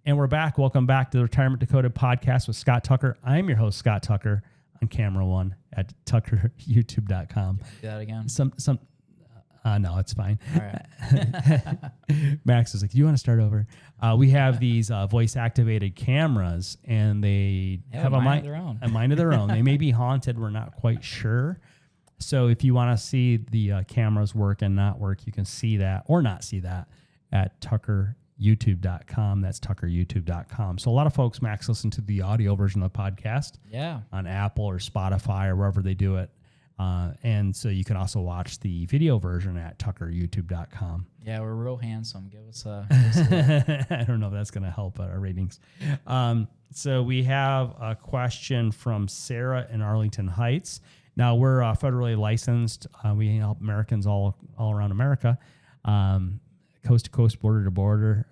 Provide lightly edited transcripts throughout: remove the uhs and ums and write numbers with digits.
And we're back. Welcome back to the Retirement Decoded podcast with Scott Tucker. I'm your host, Scott Tucker, on camera one at tuckeryoutube.com. Do that again. No, it's fine. All right. Max is like, do you want to start over? We have these voice activated cameras, and they have a mind of their own. They may be haunted. We're not quite sure. So if you want to see the cameras work and not work, you can see that or not see that at tuckeryoutube.com. That's tuckeryoutube.com. So a lot of folks, Max, listen to the audio version of the podcast on Apple or Spotify or wherever they do it. And so you can also watch the video version at tuckeryoutube.com. Yeah, we're real handsome. Give us a I don't know if that's going to help our ratings. So we have a question from Sarah in Arlington Heights. Now, we're federally licensed. We help Americans all around America, coast to coast, border to border,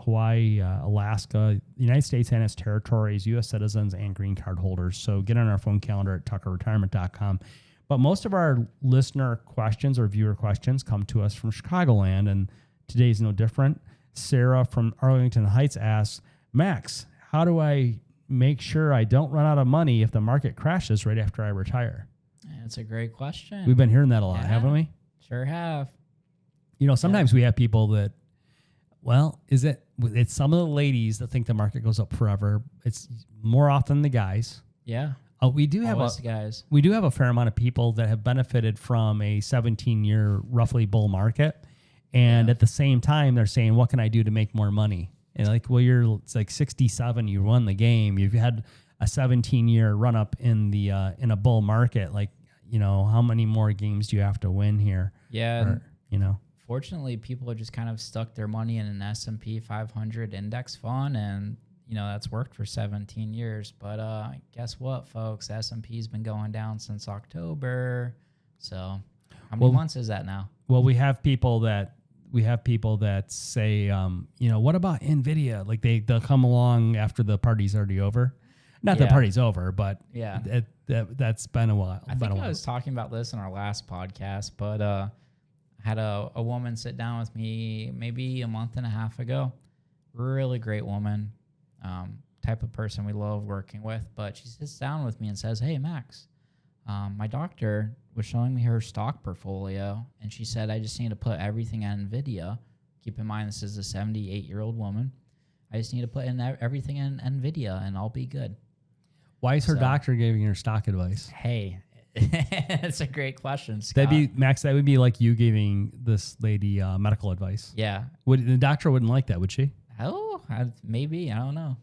Hawaii, Alaska, the United States and its territories, U.S. citizens, and green card holders. So get on our phone calendar at tuckerretirement.com. But most of our listener questions or viewer questions come to us from Chicagoland, and today's no different. Sarah from Arlington Heights asks, Max, how do I make sure I don't run out of money if the market crashes right after I retire? That's a great question. We've been hearing that a lot, haven't we? Sure have. You know, sometimes we have people that, well, it's some of the ladies that think the market goes up forever. It's more often the guys. Yeah. We do have a fair amount of people that have benefited from a 17-year roughly bull market, and at the same time they're saying, "What can I do to make more money?" And like, well, it's like 67, you won the game. You've had a 17-year run up in the in a bull market. Like, you know, how many more games do you have to win here? Yeah, or, you know. Fortunately, people are just kind of stuck their money in an S&P 500 index fund, and you know, that's worked for 17 years. But guess what, folks? S&P's been going down since October. So how many months is that now? Well, we have people that say, you know, what about NVIDIA? Like they'll come along after the party's already over. Not the party's over, but that's been a while. I think I was talking about this in our last podcast, but I had a woman sit down with me maybe a month and a half ago. Really great woman. Type of person we love working with, but she sits down with me and says, "Hey, Max, my doctor was showing me her stock portfolio, and she said I just need to put everything on NVIDIA. Keep in mind, this is a 78-year-old woman. I just need to put in everything in NVIDIA, and I'll be good." Why is her doctor giving her stock advice? Hey, that's a great question, Scott. That would be like you giving this lady medical advice. Yeah. The doctor wouldn't like that, would she? Oh, maybe. I don't know.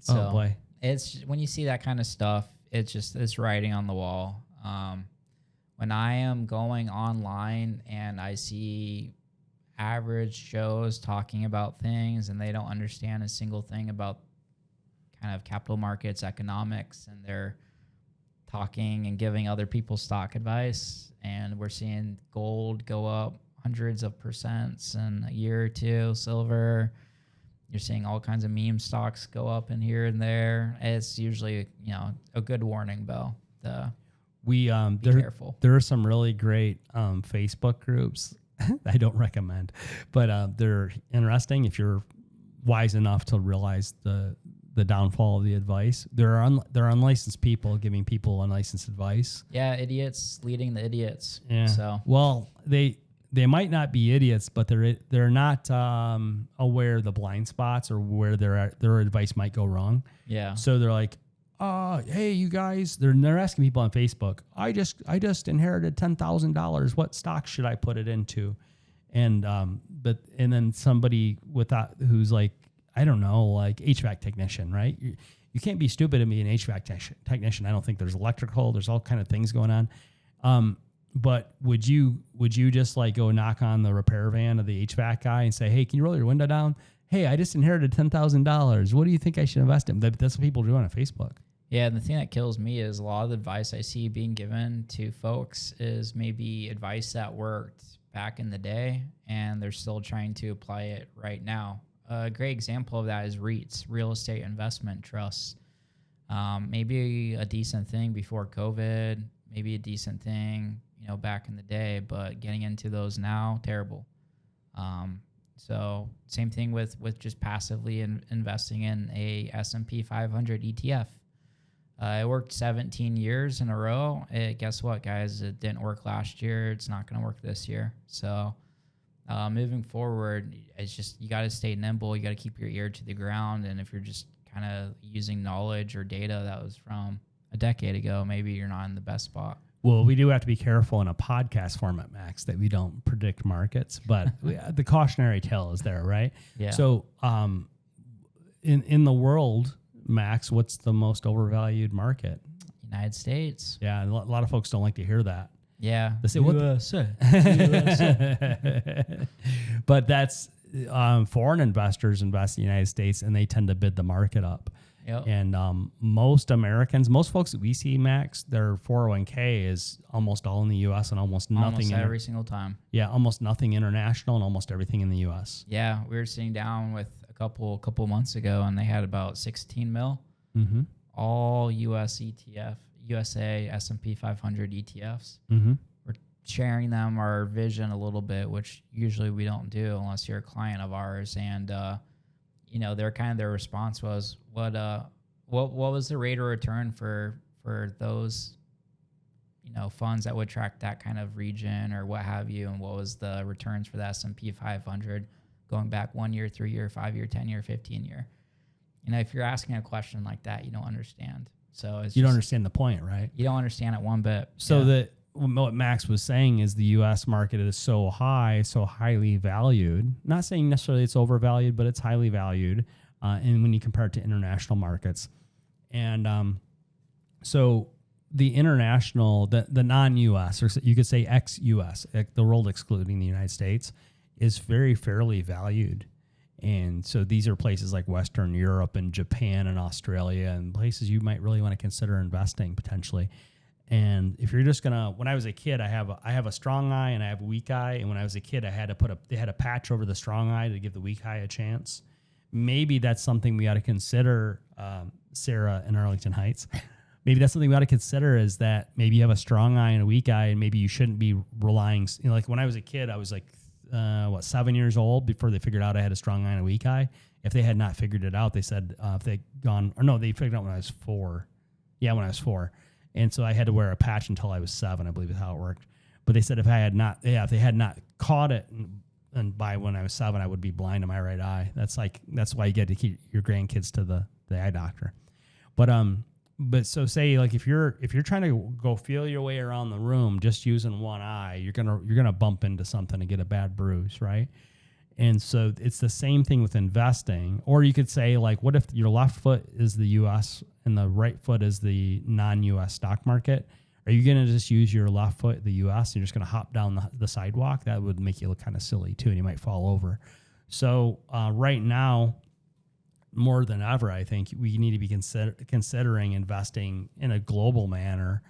Oh boy. It's when you see that kind of stuff, it's writing on the wall. When I am going online and I see average Joes talking about things and they don't understand a single thing about kind of capital markets, economics, and they're talking and giving other people stock advice, and we're seeing gold go up hundreds of percents in a year or two, silver. You're seeing all kinds of meme stocks go up in here and there. It's usually, you know, a good warning bell. Be careful. There are some really great Facebook groups. I don't recommend, but they're interesting if you're wise enough to realize the downfall of the advice. They're unlicensed people giving people unlicensed advice. Yeah, idiots leading the idiots. Yeah. So well, they might not be idiots, but they're not aware of the blind spots or where their advice might go wrong. Yeah. So they're like, hey, you guys, they're asking people on Facebook, I just inherited $10,000. What stock should I put it into? And then somebody who's like, I don't know, like HVAC technician, right? You can't be stupid and be an HVAC technician. I don't think there's electrical. There's all kind of things going on. But would you just like go knock on the repair van of the HVAC guy and say, hey, can you roll your window down? Hey, I just inherited $10,000. What do you think I should invest in? That's what people do on Facebook. Yeah, and the thing that kills me is a lot of the advice I see being given to folks is maybe advice that worked back in the day, and they're still trying to apply it right now. A great example of that is REITs, real estate investment trusts. Maybe a decent thing before COVID, maybe a decent thing, back in the day, but getting into those now, terrible. So same thing with just passively investing in a S&P 500 ETF. It worked 17 years in a row. Guess what, guys? It didn't work last year. It's not going to work this year. So moving forward, it's just you got to stay nimble. You got to keep your ear to the ground. And if you're just kind of using knowledge or data that was from a decade ago, maybe you're not in the best spot. Well, we do have to be careful in a podcast format, Max, that we don't predict markets, but the cautionary tale is there, right? Yeah. So in the world, Max, what's the most overvalued market? United States. Yeah, and a lot of folks don't like to hear that. Yeah. They say, USA. But that's foreign investors invest in the United States, and they tend to bid the market up. Yep. And most Americans, most folks that we see, Max, their 401k is almost all in the U.S. and almost nothing. Every single time. Yeah, almost nothing international and almost everything in the U.S. Yeah, we were sitting down with a couple months ago, and they had about 16 mil, all U.S. ETF, USA S&P 500 ETFs. We're sharing them our vision a little bit, which usually we don't do unless you're a client of ours. And their response was, what was the rate of return for those funds that would track that kind of region or what have you, and what was the returns for the S&P 500 going back 1 year, 3 year, 5 year, 10 year, 15 year? If you're asking a question like that, you don't understand. So you don't understand the point, right? You don't understand it one bit. So what Max was saying is the U.S. market is so highly valued. Not saying necessarily it's overvalued, but it's highly valued. And when you compare it to international markets, and so the international, the non-U.S. or you could say ex-U.S., the world excluding the United States, is very fairly valued. And so these are places like Western Europe and Japan and Australia and places you might really want to consider investing potentially. And if you're just gonna, when I was a kid, I have a strong eye and I have a weak eye. And when I was a kid, they had a patch over the strong eye to give the weak eye a chance. Maybe that's something we ought to consider, Sarah in Arlington Heights. Maybe that's something we ought to consider, is that maybe you have a strong eye and a weak eye, and maybe you shouldn't be relying. Like when I was a kid, I was like 7 years old before they figured out I had a strong eye and a weak eye. If they had not figured it out, they said they figured it out when I was 4. Yeah, when I was 4. And so I had to wear a patch until I was 7, I believe is how it worked. But they said if they had not caught it, and by when I was 7, I would be blind in my right eye. That's why you get to keep your grandkids to the eye doctor. But so say like if you're trying to go feel your way around the room just using one eye, you're gonna bump into something and get a bad bruise, right? And so it's the same thing with investing. Or you could say, like, what if your left foot is the U.S. and the right foot is the non-U.S. stock market? Are you going to just use your left foot, the U.S., and you're just going to hop down the sidewalk? That would make you look kind of silly, too, and you might fall over. So right now, more than ever, I think we need to be considering investing in a global manner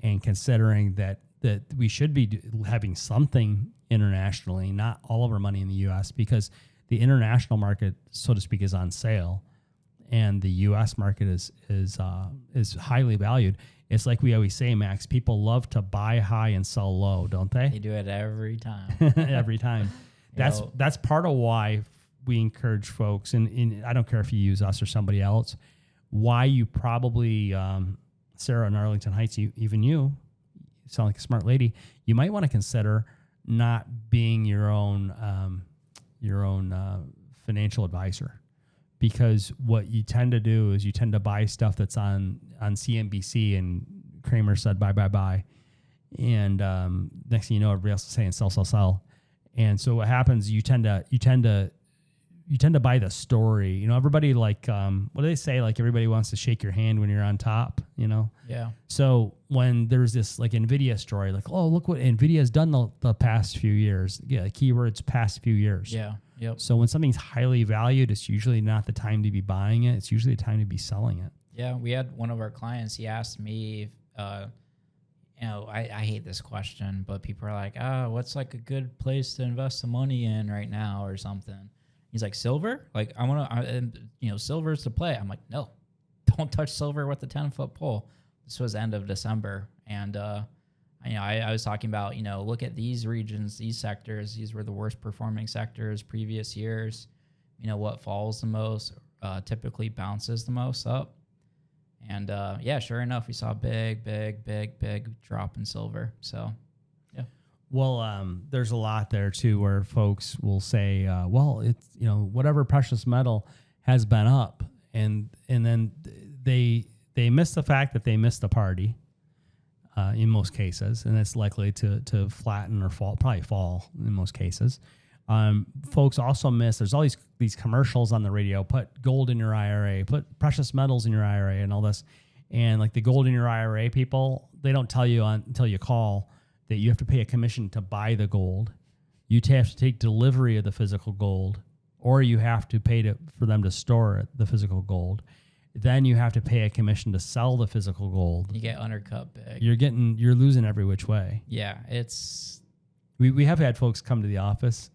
and considering that we should be having something internationally, not all of our money in the U.S., because the international market, so to speak, is on sale, and the U.S. market is highly valued. It's like we always say, Max, people love to buy high and sell low, don't they? They do it every time. Every time. That's part of why we encourage folks, and I don't care if you use us or somebody else, why you probably, Sarah in Arlington Heights, you sound like a smart lady, you might want to consider not being your own financial advisor, because what you tend to do is you tend to buy stuff that's on CNBC and Kramer said buy, and next thing you know, everybody else is saying sell, and so what happens? You tend to buy the story. Everybody what do they say? Like everybody wants to shake your hand when you're on top. Yeah. So when there's this like NVIDIA story, like, oh, look what NVIDIA has done the past few years. Yeah, keywords past few years. Yeah. Yep. So when something's highly valued, it's usually not the time to be buying it. It's usually the time to be selling it. Yeah, we had one of our clients. He asked me, I hate this question, but people are like, what's like a good place to invest the money in right now or something? He's like, silver? Like, silver's the play. I'm like, no, don't touch silver with the 10-foot pole. This was end of December. And I was talking about, look at these regions, these sectors. These were the worst performing sectors previous years. What falls the most, typically bounces the most up. And sure enough, we saw a big drop in silver. So, yeah. Well, there's a lot there too, where folks will say, well, it's, whatever precious metal has been up, and then they miss the fact that they missed the party. In most cases, and it's likely to flatten or probably fall in most cases. Folks also miss, there's all these commercials on the radio, put gold in your IRA, put precious metals in your IRA and all this. And like the gold in your IRA people, they don't tell you until you call that you have to pay a commission to buy the gold. You have to take delivery of the physical gold, or you have to pay for them to store the physical gold. Then you have to pay a commission to sell the physical gold. You get undercut big. You're losing every which way. Yeah, it's... We have had folks come to the office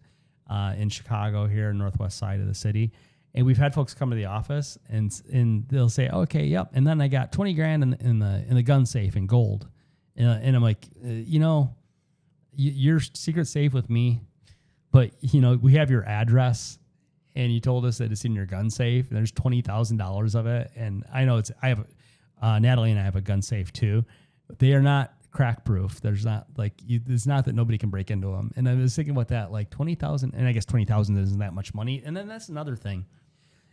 in Chicago here, northwest side of the city, and we've had folks come to the office and they'll say, okay, yep, and then I got 20 grand in the gun safe in gold, and I'm like, you're secret safe with me, but we have your address. And you told us that it's in your gun safe. And there's $20,000 of it, and I know Natalie and I have a gun safe too. But they are not crack proof. There's not it's not that nobody can break into them. And I was thinking about that, like 20,000, and I guess 20,000 isn't that much money. And then that's another thing.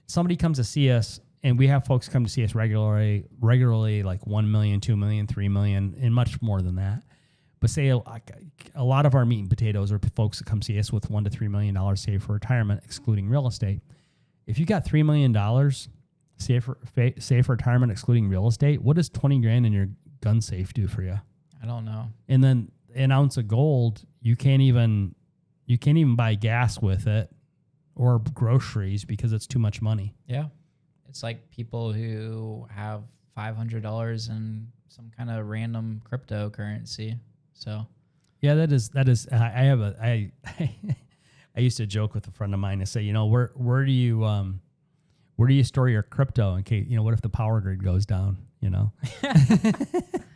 Somebody comes to see us, and we have folks come to see us regularly, like 1 million, 2 million, 3 million, and much more than that. But say a lot of our meat and potatoes are folks that come see us with $1 to $3 million saved for retirement, excluding real estate. If you got $3 million saved for retirement, excluding real estate, what does 20 grand in your gun safe do for you? I don't know. And then an ounce of gold, you can't even buy gas with it or groceries because it's too much money. Yeah, it's like people who have $500 in some kind of random cryptocurrency. So, yeah, that is. I used to joke with a friend of mine and say, where do you store your crypto in case, what if the power grid goes down,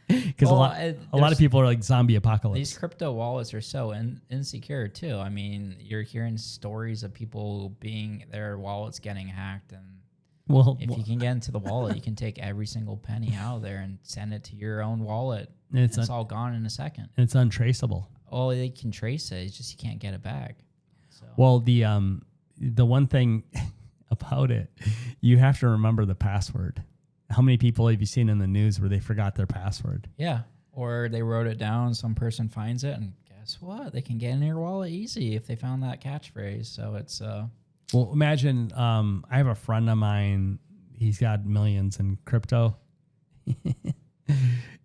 Because a lot of people are like zombie apocalypse. These crypto wallets are so insecure too. I mean, you're hearing stories of people their wallets getting hacked, and if you can get into the wallet, you can take every single penny out of there and send it to your own wallet. It's all gone in a second. It's untraceable. Oh, they can trace it. It's just you can't get it back. So. Well, the one thing about it, you have to remember the password. How many people have you seen in the news where they forgot their password? Yeah, or they wrote it down. Some person finds it, and guess what? They can get in your wallet easy if they found that catchphrase. So it's Well, imagine I have a friend of mine. He's got millions in crypto.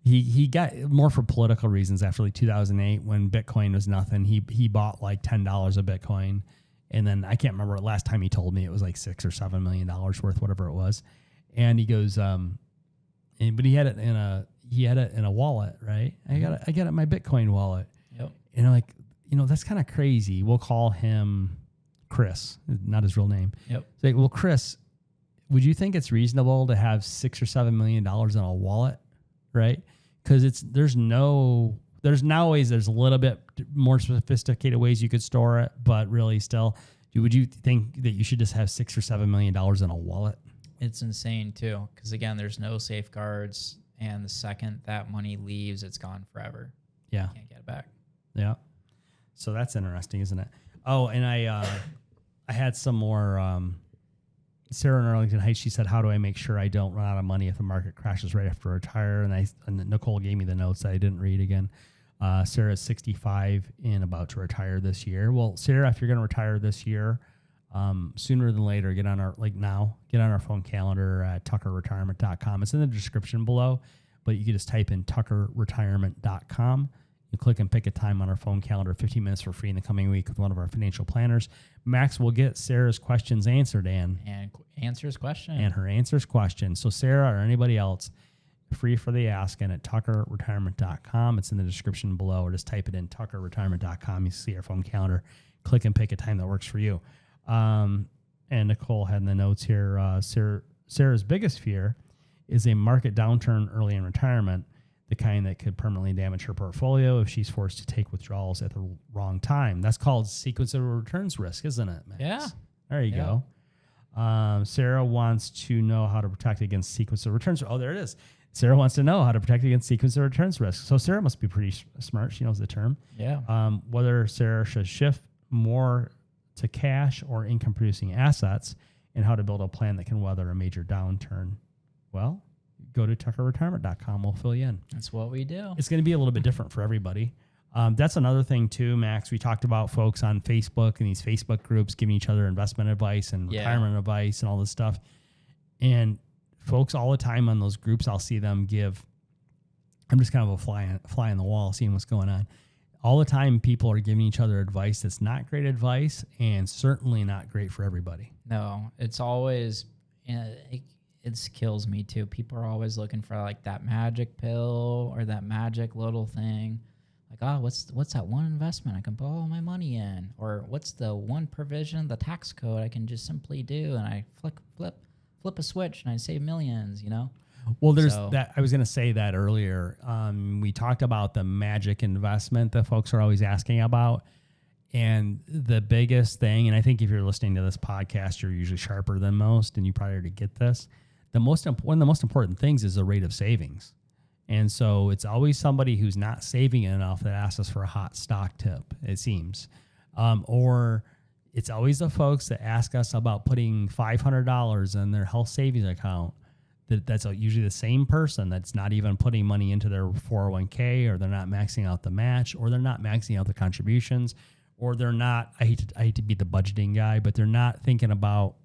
He got more for political reasons after like 2008 when Bitcoin was nothing. He bought like $10 of Bitcoin, and then I can't remember last time he told me it was like $6 or $7 million worth, whatever it was. And he goes, but he had it in a wallet, right? I got it in my Bitcoin wallet. Yep. And I'm like, that's kind of crazy. We'll call him Chris, not his real name. Yep. It's like, well, Chris, would you think it's reasonable to have $6 or $7 million in a wallet, right? Because there's nowadays there's a little bit more sophisticated ways you could store it, but really still, would you think that you should just have $6 or $7 million in a wallet? It's insane too, because again, there's no safeguards, and the second that money leaves, it's gone forever. Yeah, you can't get it back. Yeah, so that's interesting, isn't it? Oh, and I had some more. Sarah in Arlington Heights, she said, "How do I make sure I don't run out of money if the market crashes right after I retire?" And Nicole gave me the notes that I didn't read again. Sarah's 65 and about to retire this year. Well, Sarah, if you're going to retire this year, sooner than later, get on our phone calendar at tuckerretirement.com. It's in the description below, but you can just type in tuckerretirement.com. You click and pick a time on our phone calendar, 15 minutes for free in the coming week with one of our financial planners. Max will get Sarah's questions answered, and answers question. And her answers question. So Sarah or anybody else, free for the asking at tuckerretirement.com. It's in the description below, or just type it in tuckerretirement.com. You see our phone calendar. Click and pick a time that works for you. And Nicole had in the notes here, Sarah's biggest fear is a market downturn early in retirement. the kind that could permanently damage her portfolio if she's forced to take withdrawals at the wrong time. That's called sequence of returns risk, isn't it, Max? Yeah. There you go. Sarah wants to know how to protect against sequence of returns. Oh, there it is. Sarah wants to know how to protect against sequence of returns risk. So Sarah must be pretty smart. She knows the term. Yeah. Whether Sarah should shift more to cash or income producing assets, and how to build a plan that can weather a major downturn. Well, go to tuckerretirement.com. We'll fill you in. That's what we do. It's going to be a little bit different for everybody. That's another thing too, Max. We talked about folks on Facebook and these Facebook groups giving each other investment advice and retirement advice and all this stuff. And folks all the time on those groups, I'll see them give. I'm just kind of a fly on the wall, seeing what's going on. All the time, people are giving each other advice that's not great advice and certainly not great for everybody. No, it's always, it kills me too. People are always looking for like that magic pill or that magic little thing. Like, oh, what's that one investment I can put all my money in? Or what's the one provision, the tax code I can just simply do, and I flip a switch and I save millions, you know? Well, there's that. I was going to say that earlier. We talked about the magic investment that folks are always asking about. And the biggest thing, and I think if you're listening to this podcast, you're usually sharper than most, and you probably already get this. One of the most important things is the rate of savings. And so it's always somebody who's not saving enough that asks us for a hot stock tip, it seems. Or it's always the folks that ask us about putting $500 in their health savings account. That's usually the same person that's not even putting money into their 401k, or they're not maxing out the match, or they're not maxing out the contributions, or they're not, I hate to be the budgeting guy, but they're not thinking about,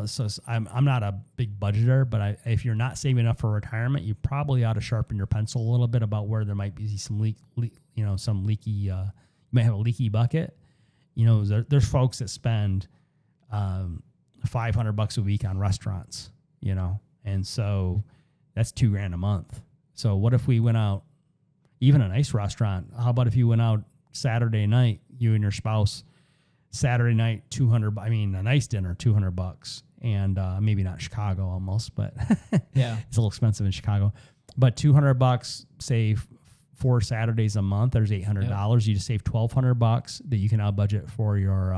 so I'm not a big budgeter, but if you're not saving enough for retirement, you probably ought to sharpen your pencil a little bit about where there might be some leaky, you might have a leaky bucket. You know, there's folks that spend $500 a week on restaurants, you know, and so that's $2,000 a month. So what if we went out, even a nice restaurant? How about if you went out Saturday night, you and your spouse, Saturday night, a nice dinner, $200, and maybe not Chicago almost, but yeah, it's a little expensive in Chicago, but $200, say 4 Saturdays a month, there's $800. Yep. You just save $1,200 that you can now budget for your,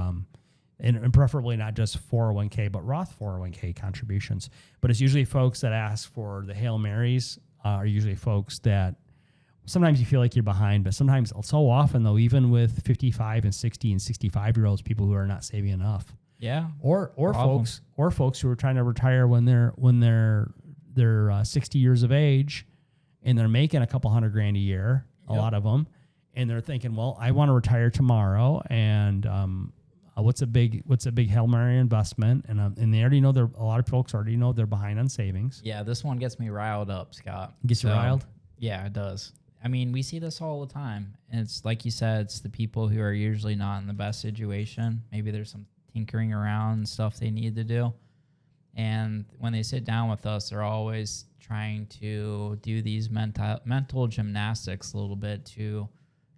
and preferably not just 401k, but Roth 401k contributions. But it's usually folks that ask for the Hail Marys are usually folks that sometimes you feel like you're behind, but sometimes, so often though, even with 55 and 60 and 65-year-olds, people who are not saving enough. Yeah. Or folks who are trying to retire when they're 60 years of age and they're making a couple $100,000 a year, a lot of them, and they're thinking, well, I want to retire tomorrow, and what's a big Hail Mary investment? And they already know, a lot of folks already know they're behind on savings. Yeah, this one gets me riled up, Scott. Gets you riled? Yeah, it does. I mean, we see this all the time. And it's like you said, it's the people who are usually not in the best situation. Maybe there's some tinkering around and stuff they need to do. And when they sit down with us, they're always trying to do these mental gymnastics a little bit to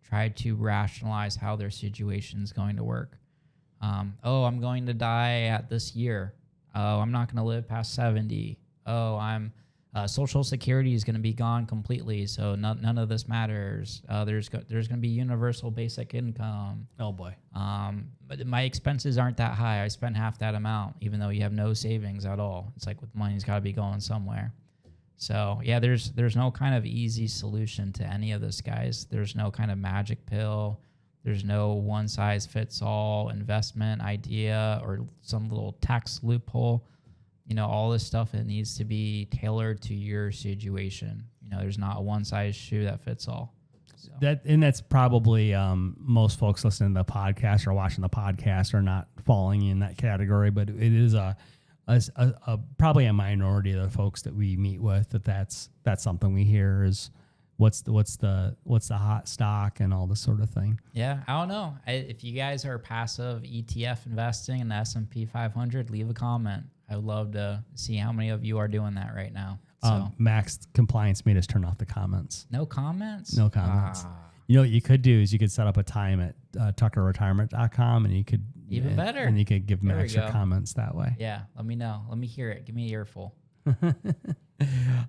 try to rationalize how their situation is going to work. I'm going to die at this year. Oh, I'm not going to live past 70. Oh, Social Security is going to be gone completely, so none of this matters. There's going to be universal basic income. Oh boy. But my expenses aren't that high. I spend half that amount, even though you have no savings at all. It's like, with money's got to be going somewhere. So yeah, there's no kind of easy solution to any of this, guys. There's no kind of magic pill. There's no one size fits all investment idea or some little tax loophole. You know, all this stuff, it needs to be tailored to your situation. You know, there's not a one size shoe that fits all. So. That's probably most folks listening to the podcast or watching the podcast are not falling in that category, but it is a probably a minority of the folks that we meet with that's something we hear is what's the hot stock and all this sort of thing. Yeah, I don't know. If you guys are passive ETF investing in the S&P 500, leave a comment. I would love to see how many of you are doing that right now. So. Max compliance made us turn off the comments. No comments? No comments. You know what you could do is you could set up a time at tuckerretirement.com, and you could even better. And you could give Max your comments that way. Yeah, let me know. Let me hear it. Give me an earful.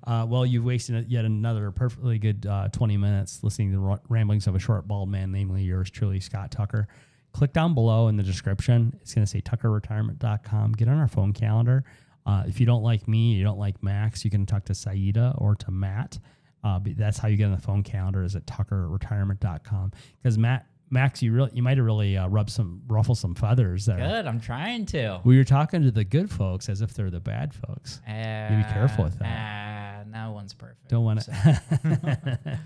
Well, you've wasted yet another perfectly good 20 minutes listening to the ramblings of a short, bald man, namely yours truly, Scott Tucker. Click down below in the description. It's going to say tuckerretirement.com. Get on our phone calendar. If you don't like me, you don't like Max, you can talk to Saida or to Matt. But that's how you get on the phone calendar, is at tuckerretirement.com. Because Max, you might have really ruffled some feathers there. Good, I'm trying to. Well, you're talking to the good folks as if they're the bad folks. You be careful with that. No one's perfect. Don't want to.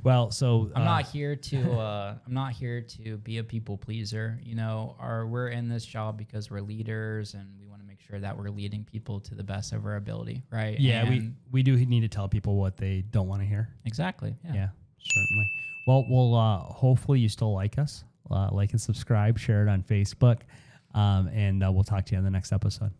Well, so I'm not here to be a people pleaser. You know, we're in this job because we're leaders, and we want to make sure that we're leading people to the best of our ability, right? Yeah, and we do need to tell people what they don't want to hear. exactly. Yeah, certainly. Well, hopefully you still like us. Like and subscribe, share it on Facebook, and we'll talk to you on the next episode.